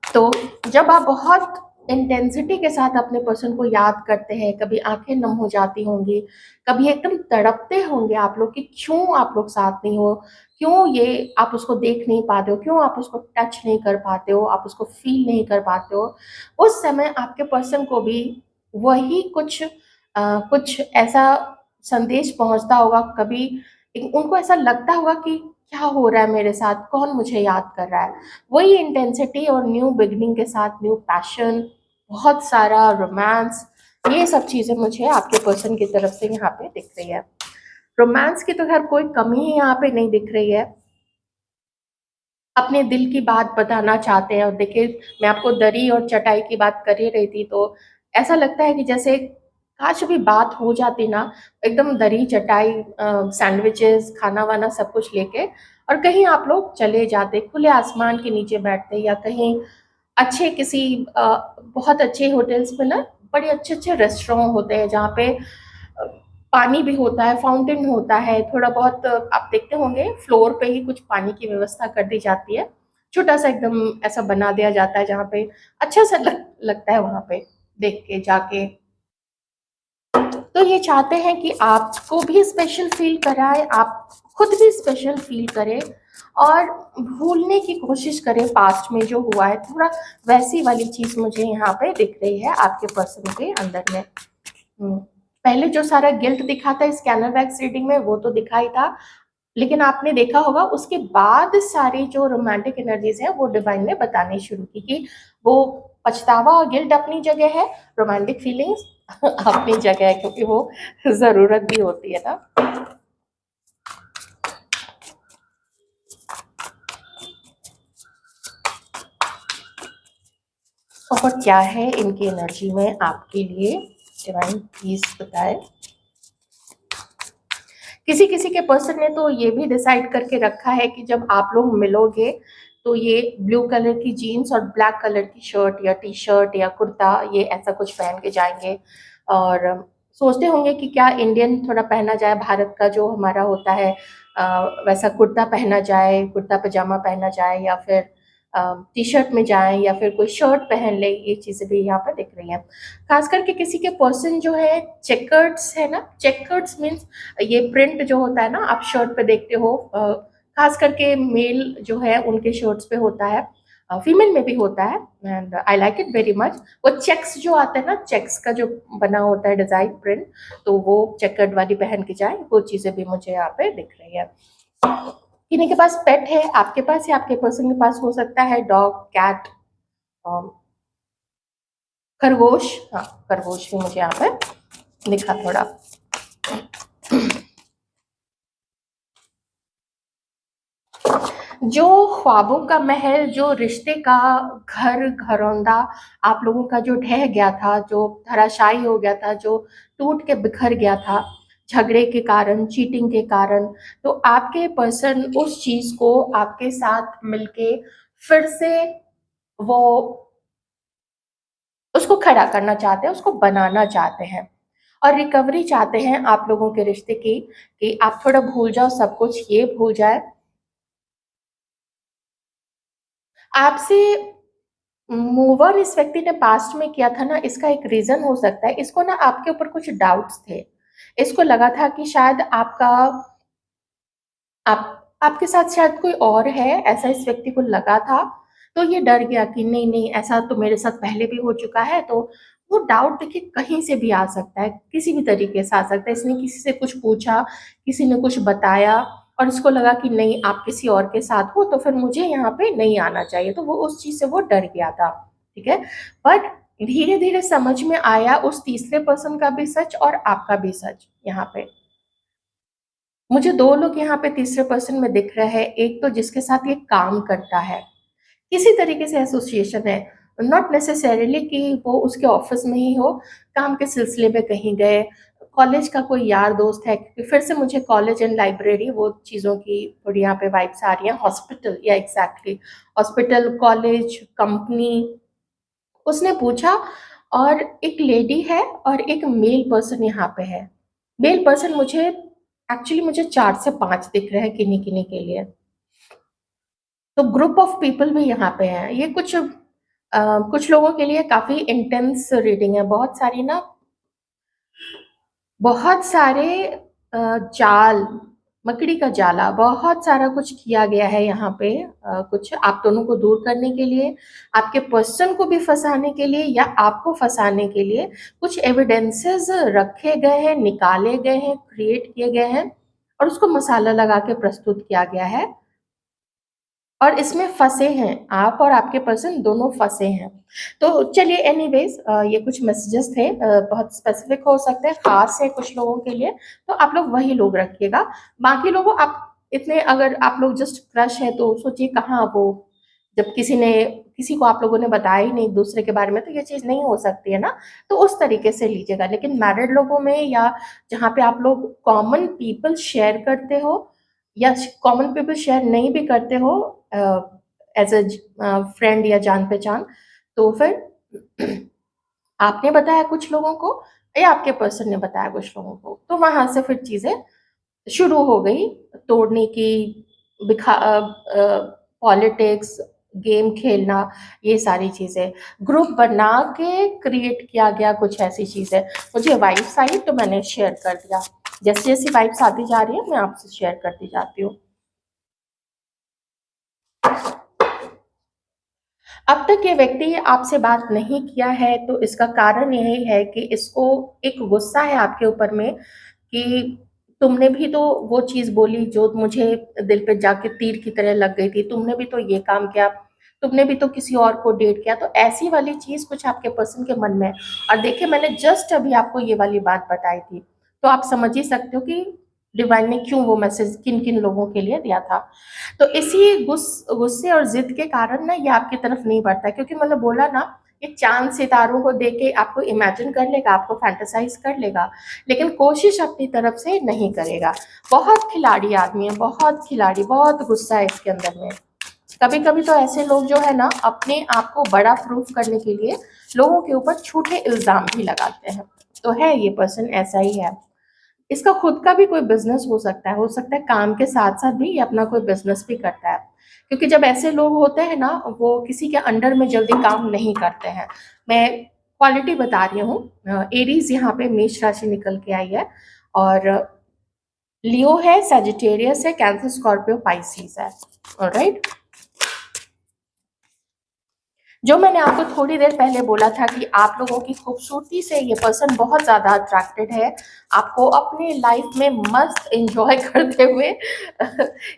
तो जब आप बहुत इंटेंसिटी के साथ अपने पर्सन को याद करते हैं, कभी आंखें नम हो जाती होंगी, कभी एकदम तड़पते होंगे आप लोग कि क्यों आप लोग साथ नहीं हो, क्यों ये आप उसको देख नहीं पाते हो, क्यों आप उसको टच नहीं कर पाते हो, आप उसको फील नहीं कर पाते हो। उस समय आपके पर्सन को भी वही कुछ ऐसा संदेश पहुंचता होगा, कभी उनको ऐसा लगता होगा कि क्या हो रहा है मेरे साथ, कौन मुझे याद कर रहा है। वही इंटेंसिटी और न्यू बिगनिंग के साथ न्यू पैशन, बहुत सारा रोमांस, ये सब चीजें मुझे आपके पर्सन की तरफ से यहाँ पे दिख रही है। रोमांस की तो खैर कोई कमी ही यहाँ पे नहीं दिख रही है, अपने दिल की बात बताना चाहते हैं। और देखिए, मैं आपको दरी और चटाई की बात कर ही रही थी, तो ऐसा लगता है कि जैसे काश अभी बात हो जाती ना, एकदम दरी चटाई, सैंडविचेस, खाना वाना सब कुछ लेके, और कहीं आप लोग चले जाते, खुले आसमान के नीचे बैठते, या कहीं अच्छे किसी बहुत अच्छे होटल्स में ना बड़े अच्छे अच्छे रेस्टोरेंट होते हैं जहाँ पे पानी भी होता है, फाउंटेन होता है, थोड़ा बहुत आप देखते होंगे फ्लोर पे ही कुछ पानी की व्यवस्था कर दी जाती है, छोटा सा एकदम ऐसा बना दिया जाता है जहाँ पे अच्छा सा लगता है वहाँ पे देख के जाके। तो ये चाहते हैं कि आपको भी स्पेशल फील कराए, आप खुद भी स्पेशल फील करें, और भूलने की कोशिश करें पास्ट में जो हुआ है, थोड़ा वैसी वाली चीज मुझे यहाँ पे दिख रही है आपके पर्सन के अंदर में। पहले जो सारा गिल्ट दिखा था स्कैनर बैक्स रीडिंग में वो तो दिखा ही था, लेकिन आपने देखा होगा उसके बाद सारी जो रोमांटिक एनर्जीज है वो डिवाइन ने बतानी शुरू की कि वो पछतावा और गिल्ट अपनी जगह है, रोमांटिक फीलिंग्स अपनी जगह है, क्योंकि वो जरूरत भी होती है ना। और क्या है इनकी एनर्जी में आपके लिए, डिवाइन प्लीज बताए। किसी किसी के पर्सन ने तो ये भी डिसाइड करके रखा है कि जब आप लोग मिलोगे तो ये ब्लू कलर की जीन्स और ब्लैक कलर की शर्ट या टी शर्ट या कुर्ता ये ऐसा कुछ पहन के जाएंगे, और सोचते होंगे कि क्या इंडियन थोड़ा पहना जाए, भारत का जो हमारा होता है वैसा कुर्ता पहना जाए, कुर्ता पजामा पहना जाए, या फिर टी शर्ट में जाए, या फिर कोई शर्ट पहन ले, ये चीज़ें भी यहाँ पर दिख रही हैं। खास करके किसी के पर्सन जो है चेकर्ड्स है ना, चेकर्ड्स मीन्स ये प्रिंट जो होता है ना आप शर्ट पे देखते हो, खास करके मेल जो है उनके शर्ट्स पे होता है, फीमेल में भी होता है, and I like it very much. वो चेक्स जो आता है ना, चेक्स का जो बना होता है डिजाइन प्रिंट, तो वो चेकर्ड वाली पहन के जाए, वो चीजें भी मुझे यहाँ पे दिख रही है। किन्हीं के पास पेट है, आपके पास या आपके पर्सन के पास हो सकता है डॉग, कैट, खरगोश, हाँ खरगोश भी मुझे यहाँ पे दिखा थोड़ा। जो ख्वाबों का महल, जो रिश्ते का घर घरौंदा आप लोगों का जो ढह गया था, जो धराशायी हो गया था, जो टूट के बिखर गया था झगड़े के कारण, चीटिंग के कारण, तो आपके पर्सन उस चीज को आपके साथ मिलके फिर से वो उसको खड़ा करना चाहते हैं, उसको बनाना चाहते हैं, और रिकवरी चाहते हैं आप लोगों के रिश्ते की, कि आप थोड़ा भूल जाओ सब कुछ, ये भूल जाए आपसे मूव ऑन। इस व्यक्ति ने पास्ट में किया था ना, इसका एक रीजन हो सकता है, इसको ना आपके ऊपर कुछ डाउट्स थे, इसको लगा था कि शायद आपके साथ शायद कोई और है, ऐसा इस व्यक्ति को लगा था, तो ये डर गया कि नहीं नहीं ऐसा तो मेरे साथ पहले भी हो चुका है, तो वो डाउट देखिए कहीं से भी आ सकता है, किसी भी तरीके से आ सकता है, इसने किसी से कुछ पूछा, किसी ने कुछ बताया, और इसको लगा कि नहीं आप किसी और के साथ हो तो फिर मुझे यहाँ पे नहीं आना चाहिए, तो वो उस चीज से वो डर गया था, ठीक है। बट धीरे धीरे समझ में आया उस तीसरे पर्सन का भी सच और आपका भी सच। यहाँ पे मुझे दो लोग यहाँ पे तीसरे पर्सन में दिख रहे हैं, एक तो जिसके साथ ये काम करता है, किसी तरीके से एसोसिएशन है, नॉट नेसेसरीली कि वो उसके ऑफिस में ही हो, काम के सिलसिले में कहीं गए, कॉलेज का कोई यार दोस्त है, क्योंकि फिर से मुझे कॉलेज एंड लाइब्रेरी वो चीज़ों की थोड़ी यहाँ पे वाइब्स आ रही हैं, हॉस्पिटल या एग्जैक्टली हॉस्पिटल, कॉलेज, कंपनी, उसने पूछा, और एक लेडी है और एक मेल पर्सन यहाँ पे है। मेल पर्सन मुझे एक्चुअली मुझे 4 से 5 दिख रहे हैं किन्हीं किन्हीं के लिए, तो ग्रुप ऑफ पीपल भी यहाँ पे हैं, ये कुछ लोगों के लिए काफी इंटेंस रीडिंग है, बहुत सारी ना, बहुत सारे जाल, मकड़ी का जाला, बहुत सारा कुछ किया गया है यहाँ पे, कुछ आप दोनों को दूर करने के लिए, आपके पर्सन को भी फंसाने के लिए, या आपको फंसाने के लिए कुछ एविडेंसेस रखे गए हैं, निकाले गए हैं, क्रिएट किए गए हैं, और उसको मसाला लगा के प्रस्तुत किया गया है, और इसमें फंसे हैं आप, और आपके पर्सन दोनों फंसे हैं। तो चलिए एनीवेज, ये कुछ मैसेजेस थे, बहुत स्पेसिफिक हो सकते हैं, खास है कुछ लोगों के लिए, तो आप लोग वही लोग रखिएगा। बाकी लोगों आप इतने, अगर आप लोग जस्ट क्रश है तो सोचिए कहाँ वो जब किसी को आप लोगों ने बताया ही नहीं दूसरे के बारे में, तो ये चीज़ नहीं हो सकती है ना। तो उस तरीके से लीजिएगा। लेकिन मैरिड लोगों में या जहाँ पे आप लोग कॉमन पीपल शेयर करते हो या कॉमन पीपल शेयर नहीं भी करते हो एज अ फ्रेंड या जान पहचान, तो फिर आपने बताया कुछ लोगों को या आपके पर्सन ने बताया कुछ लोगों को, तो वहां से फिर चीजें शुरू हो गई तोड़ने की, पॉलिटिक्स, गेम खेलना, ये सारी चीजें ग्रुप बना के क्रिएट किया गया, कुछ ऐसी चीजें मुझे वाइब्स आई तो मैंने शेयर कर दिया। जैसे जैसी वाइब्स आती जा रही है मैं आपसे शेयर करती जाती हूँ। अब तक ये व्यक्ति आपसे बात नहीं किया है तो इसका कारण यही है कि इसको एक गुस्सा है आपके ऊपर में कि तुमने भी तो वो चीज़ बोली जो मुझे दिल पे जाके तीर की तरह लग गई थी, तुमने भी तो ये काम किया, तुमने भी तो किसी और को डेट किया, तो ऐसी वाली चीज़ कुछ आपके पर्सन के मन में है। और देखिए मैंने जस्ट अभी आपको ये वाली बात बताई थी, तो आप समझ ही सकते हो कि डिवाइन ने क्यों वो मैसेज किन किन लोगों के लिए दिया था। तो इसी गुस्से और जिद के कारण ना ये आपकी तरफ नहीं बढ़ता, क्योंकि मैंने बोला ना, ये चांद सितारों को देख के आपको इमेजिन कर लेगा, आपको फैंटेसाइज कर लेगा, लेकिन कोशिश अपनी तरफ से नहीं करेगा। बहुत खिलाड़ी आदमी है, बहुत खिलाड़ी, बहुत गुस्सा है इसके अंदर में। कभी कभी तो ऐसे लोग जो है ना अपने आप को बड़ा प्रूफ करने के लिए लोगों के ऊपर झूठे इल्जाम भी लगाते हैं। तो है ये पर्सन ऐसा ही है। इसका खुद का भी कोई बिजनेस हो सकता है काम के साथ साथ भी ये अपना कोई बिजनेस भी करता है, क्योंकि जब ऐसे लोग होते हैं ना वो किसी के अंडर में जल्दी काम नहीं करते हैं। मैं क्वालिटी बता रही हूँ। एरीज यहाँ पे मेष राशि निकल के आई है, और लियो है, सेजिटेरियस है, कैंसर, स्कॉर्पियो, पाइसिस है। ऑलराइट, जो मैंने आपको थोड़ी देर पहले बोला था कि आप लोगों की खूबसूरती से ये पर्सन बहुत ज़्यादा अट्रैक्टेड है, आपको अपनी लाइफ में मस्त एंजॉय करते हुए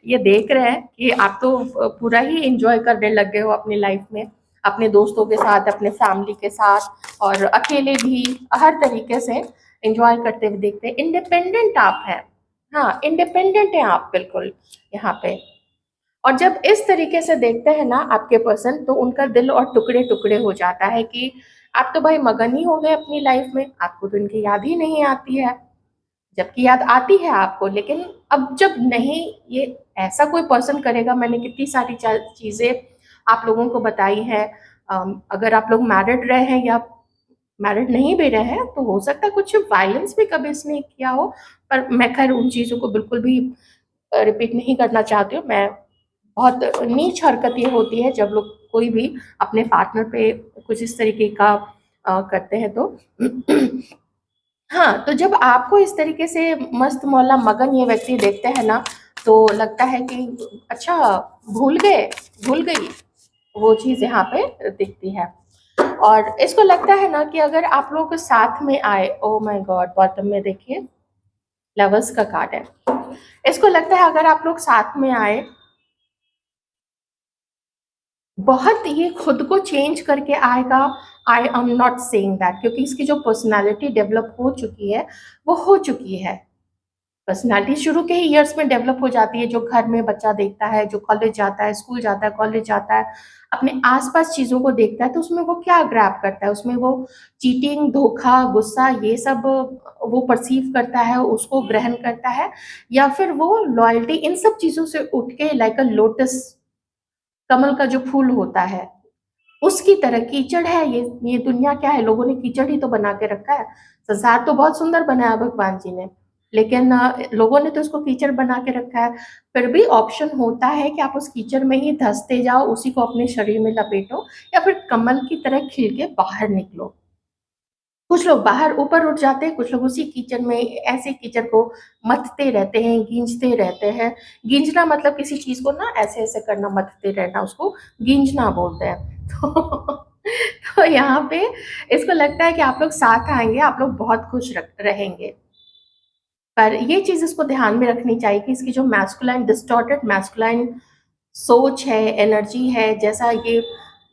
ये देख रहे हैं कि आप तो पूरा ही एंजॉय करने लग गए हो अपनी लाइफ में, अपने दोस्तों के साथ, अपने फैमिली के साथ, और अकेले भी हर तरीके से एंजॉय करते हुए देखते हैं। इंडिपेंडेंट आप हैं, हाँ इंडिपेंडेंट हैं आप बिल्कुल यहाँ पे। और जब इस तरीके से देखते हैं ना आपके पर्सन, तो उनका दिल और टुकड़े टुकड़े हो जाता है कि आप तो भाई मगन ही हो गए अपनी लाइफ में, आपको तो इनकी याद ही नहीं आती है, जबकि याद आती है आपको। लेकिन अब जब नहीं, ये ऐसा कोई पर्सन करेगा, मैंने कितनी सारी चीजें आप लोगों को बताई हैं। अगर आप लोग मैरिड रहे हैं या मैरिड नहीं भी रहे हैं तो हो सकता है कुछ वायलेंस भी कभी इसने किया हो, पर मैं खैर उन चीजों को बिल्कुल भी रिपीट नहीं करना चाहती हूँ। मैं बहुत नीच हरकत ये होती है जब लोग कोई भी अपने पार्टनर पे कुछ इस तरीके का करते हैं तो हाँ, तो जब आपको इस तरीके से मस्त मौला मगन ये व्यक्ति देखते हैं ना, तो लगता है कि अच्छा, भूल गए, भूल गई, वो चीज़ यहाँ पे दिखती है। और इसको लगता है ना कि अगर आप लोग साथ में आए, ओ माय गॉड, बॉटम में देखिए लवर्स का कार्ड है। इसको लगता है अगर आप लोग साथ में आए, बहुत ये खुद को चेंज करके आएगा। I am not saying that, क्योंकि इसकी जो पर्सनालिटी डेवलप हो चुकी है वो हो चुकी है। पर्सनालिटी शुरू के ही ईयर्स में डेवलप हो जाती है। जो घर में बच्चा देखता है, जो कॉलेज जाता है, स्कूल जाता है, कॉलेज जाता है, अपने आसपास चीजों को देखता है, तो उसमें वो क्या ग्रैब करता है, उसमें वो चीटिंग, धोखा, गुस्सा, ये सब वो परसीव करता है, उसको ग्रहण करता है, या फिर वो लॉयल्टी, इन सब चीजों से उठ के लाइक अ लोटस, कमल का जो फूल होता है उसकी तरह कीचड़ है। ये दुनिया क्या है, लोगों ने कीचड़ ही तो बना के रखा है। संसार तो बहुत सुंदर बनाया भगवान जी ने, लेकिन लोगों ने तो उसको कीचड़ बना के रखा है। फिर भी ऑप्शन होता है कि आप उस कीचड़ में ही धंसते जाओ, उसी को अपने शरीर में लपेटो, या फिर कमल की तरह खिल के बाहर निकलो। कुछ लोग बाहर ऊपर उठ जाते हैं, कुछ लोग उसी कीचड़ में ऐसे कीचड़ को मथते रहते हैं, गींजते रहते हैं। गींजना मतलब किसी चीज को ना ऐसे ऐसे करना, मथते रहना, उसको गींजना बोलते हैं। तो यहाँ पे इसको लगता है कि आप लोग साथ आएंगे, आप लोग बहुत खुश रहेंगे। पर ये चीज इसको ध्यान में रखनी चाहिए कि इसकी जो मैस्कुलाइन, डिस्टॉर्टेड मैस्कुलाइन सोच है, एनर्जी है, जैसा ये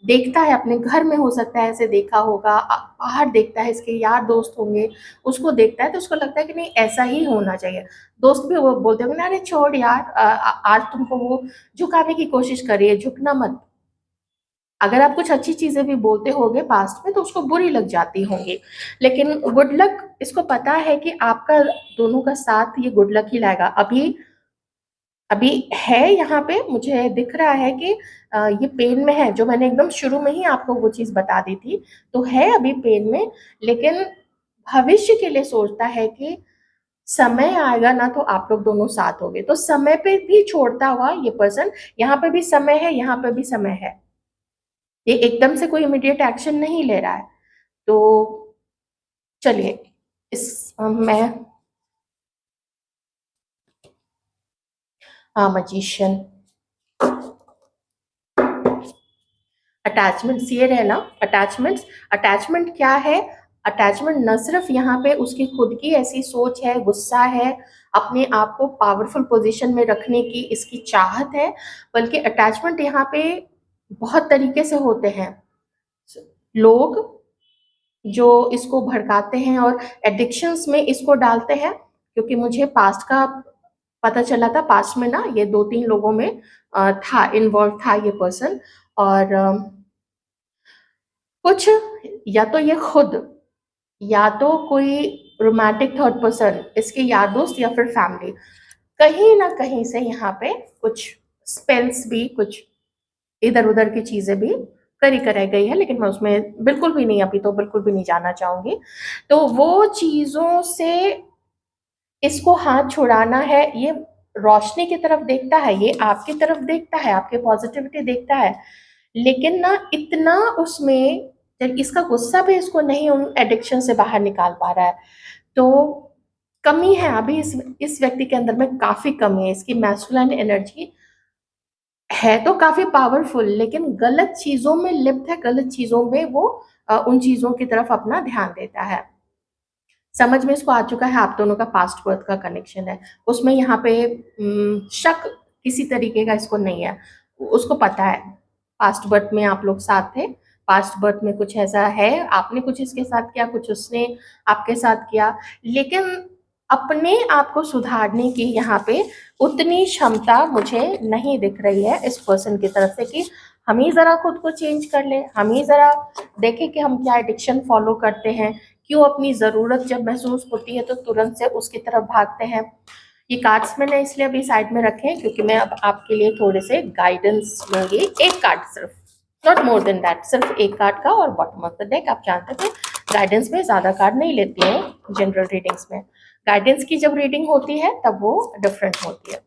देखता है अपने घर में, हो सकता है ऐसे देखा होगा, बाहर देखता है, इसके यार दोस्त होंगे, उसको देखता है तो उसको लगता है कि नहीं ऐसा ही होना चाहिए। दोस्त भी वो बोलते होंगे ना, अरे छोड़ यार, आज तुमको वो झुकाने की कोशिश कर रही है, झुकना मत। अगर आप कुछ अच्छी चीजें भी बोलते होगे पास्ट में तो उसको बुरी लग जाती होंगी, लेकिन गुड लक इसको पता है कि आपका दोनों का साथ ये गुड लक ही लाएगा। अभी अभी है यहाँ पे मुझे दिख रहा है कि ये पेन में है, जो मैंने एकदम शुरू में ही आपको वो चीज बता दी थी, तो है अभी पेन में, लेकिन भविष्य के लिए सोचता है कि समय आएगा ना तो आप लोग दोनों साथ होगे। तो समय पे भी छोड़ता हुआ ये पर्सन, यहाँ पे भी समय है, यहाँ पे भी समय है, ये एकदम से कोई इमीडिएट एक्शन नहीं ले रहा है। तो चलिए इस मैं हाँ, मजिशियन, अटैचमेंट्स ये रहे ना, अटैचमेंट्स, अटैचमेंट क्या है? अटैचमेंट न सिर्फ यहाँ पे उसकी खुद की ऐसी सोच है, गुस्सा है, अपने आप को पावरफुल पोजीशन में रखने की इसकी चाहत है, बल्कि अटैचमेंट यहाँ पे बहुत तरीके से होते हैं। लोग जो इसको भड़काते हैं और एडिक्शंस में इसको डालते हैं, क्योंकि मुझे पास्ट का पता चला था, पास्ट में ना ये 2-3 लोगों में था, इन्वॉल्व था ये पर्सन। और कुछ या तो ये खुद, या तो कोई रोमांटिक थर्ड पर्सन, इसके यार दोस्त या फिर फैमिली, कहीं ना कहीं से यहाँ पे कुछ स्पेल्स भी, कुछ इधर उधर की चीजें भी करी कराई गई है, लेकिन मैं उसमें बिल्कुल भी नहीं, अभी तो बिल्कुल भी नहीं जाना चाहूंगी। तो वो चीजों से इसको हाथ छुड़ाना है, ये रोशनी की तरफ देखता है, ये आपकी तरफ देखता है, आपके पॉजिटिविटी देखता है, लेकिन ना इतना उसमें जब इसका गुस्सा भी इसको नहीं उन एडिक्शन से बाहर निकाल पा रहा है। तो कमी है अभी इस व्यक्ति के अंदर में, काफी कमी है, इसकी मैस्कुलाइन एनर्जी है तो काफी पावरफुल, लेकिन गलत चीजों में लिप्त है, गलत चीजों में वो उन चीजों की तरफ अपना ध्यान देता है। समझ में इसको आ चुका है आप दोनों का पास्ट बर्थ का कनेक्शन है, उसमें यहाँ पे शक किसी तरीके का इसको नहीं है, उसको पता है पास्ट बर्थ में आप लोग साथ थे, पास्ट बर्थ में कुछ ऐसा है, आपने कुछ इसके साथ किया, कुछ उसने आपके साथ किया, लेकिन अपने आप को सुधारने की यहाँ पे उतनी क्षमता मुझे नहीं दिख रही है इस पर्सन की तरफ से कि हम ही जरा खुद को चेंज कर ले, हम ही जरा देखें कि हम क्या एडिक्शन फॉलो करते हैं, क्यों अपनी ज़रूरत जब महसूस होती है तो तुरंत से उसकी तरफ भागते हैं। ये कार्ड्स मैंने इसलिए अभी साइड में रखे हैं क्योंकि मैं अब आपके लिए थोड़े से गाइडेंस लूंगी, एक कार्ड सिर्फ, नॉट मोर देन दैट, सिर्फ एक कार्ड का, और बॉटम ऑफ द डेक आप जानते थे गाइडेंस में ज़्यादा कार्ड नहीं लेती है जनरल रीडिंग्स में, गाइडेंस की जब रीडिंग होती है तब वो डिफरेंट होती है।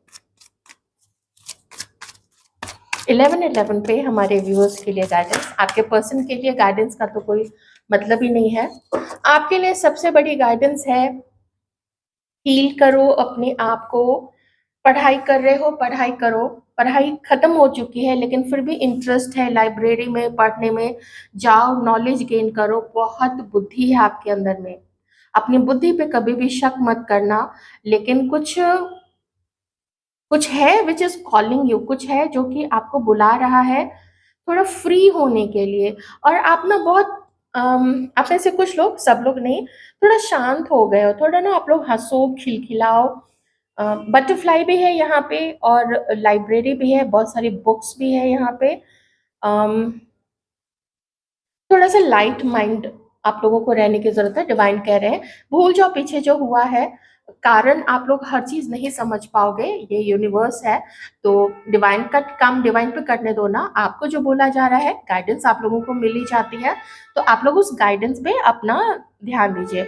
11-11 पे हमारे व्यूअर्स के लिए गाइडेंस, आपके पर्सन के लिए गाइडेंस का तो कोई मतलब ही नहीं है। आपके लिए सबसे बड़ी गाइडेंस है, हील करो अपने आप को, पढ़ाई कर रहे हो पढ़ाई करो, पढ़ाई खत्म हो चुकी है लेकिन फिर भी इंटरेस्ट है लाइब्रेरी में पढ़ने में, जाओ नॉलेज गेन करो, बहुत बुद्धि है आपके अंदर में, अपनी बुद्धि पे कभी भी शक मत करना, लेकिन कुछ कुछ है विच इज कॉलिंग यू, कुछ है जो कि आपको बुला रहा है थोड़ा फ्री होने के लिए। और आप ना बहुत आप में से कुछ लोग, सब लोग नहीं, थोड़ा शांत हो गए हो, थोड़ा ना आप लोग हंसो खिलखिलाओ, बटरफ्लाई भी है यहाँ पे, और लाइब्रेरी भी है, बहुत सारी बुक्स भी है यहाँ पे, अम, थोड़ा सा लाइट माइंड आप लोगों को रहने की जरूरत है, डिवाइन कह रहे हैं भूल जाओ पीछे जो हुआ है, कारण आप लोग हर चीज नहीं समझ पाओगे, ये यूनिवर्स है, तो डिवाइन का काम डिवाइन पे करने दो ना, आपको जो बोला जा रहा है गाइडेंस आप लोगों को मिल ही जाती है, तो आप लोग उस गाइडेंस पे अपना ध्यान दीजिए।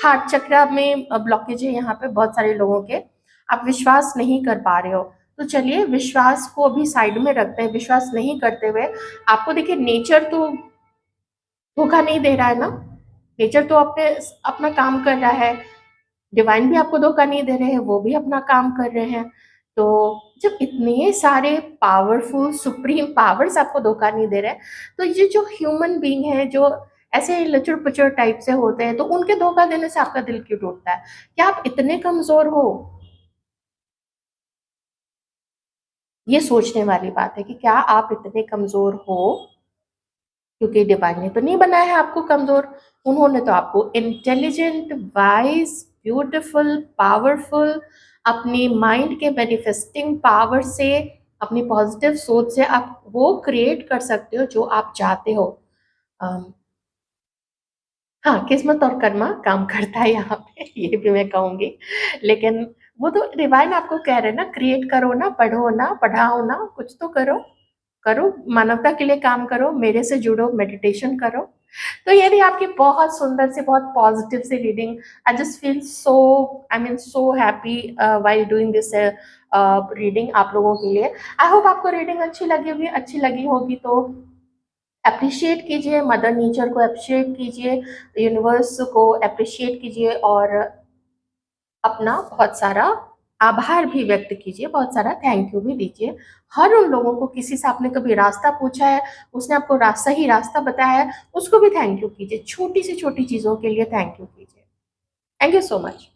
हार्ट चक्र में ब्लॉकेज है यहाँ पे बहुत सारे लोगों के, आप विश्वास नहीं कर पा रहे हो, तो चलिए विश्वास को अभी साइड में रखते हैं, विश्वास नहीं करते हुए आपको देखिए नेचर तो धोखा नहीं दे रहा है ना, नेचर तो अपने अपना काम कर रहा है, डिवाइन भी आपको धोखा नहीं दे रहे हैं, वो भी अपना काम कर रहे हैं। तो जब इतने सारे पावरफुल सुप्रीम पावर्स आपको धोखा नहीं दे रहे हैं, तो ये जो ह्यूमन बीइंग है जो ऐसे लचड़ पचड़ टाइप से होते हैं, तो उनके धोखा देने से आपका दिल क्यों टूटता है? क्या आप इतने कमजोर हो? ये सोचने वाली बात है कि क्या आप इतने कमजोर हो, क्योंकि डिवाइन ने तो नहीं बनाया है आपको कमजोर, उन्होंने तो आपको इंटेलिजेंट, वाइज, ब्यूटीफुल, पावरफुल, अपनी माइंड के मैनिफेस्टिंग पावर से अपनी पॉजिटिव सोच से आप वो क्रिएट कर सकते हो जो आप चाहते हो। अम, हाँ, किस्मत और कर्मा काम करता है यहाँ पे ये भी मैं कहूँगी। लेकिन वो तो डिवाइन आपको कह रहे हैं ना, क्रिएट करो ना, पढ़ो ना, पढ़ाओ ना, कुछ तो करो। करो, मानवता के लिए काम करो, मेरे से जुड़ो, मेडिटेशन करो। तो ये भी आपकी बहुत सुंदर सी, बहुत पॉजिटिव सी reading. I just feel so, I mean so happy while doing this reading आप लोगों के लिए। आई होप आपको रीडिंग अच्छी लगी होगी। अच्छी लगी होगी तो अप्रिशिएट कीजिए, मदर नेचर को अप्रिशिएट कीजिए, यूनिवर्स को अप्रिशिएट कीजिए और अपना बहुत सारा आभार भी व्यक्त कीजिए, बहुत सारा थैंक यू भी दीजिए। हर उन लोगों को, किसी से आपने कभी रास्ता पूछा है, उसने आपको सही रास्ता बताया है, उसको भी थैंक यू कीजिए। छोटी सी छोटी चीज़ों के लिए थैंक यू कीजिए। Thank you so much.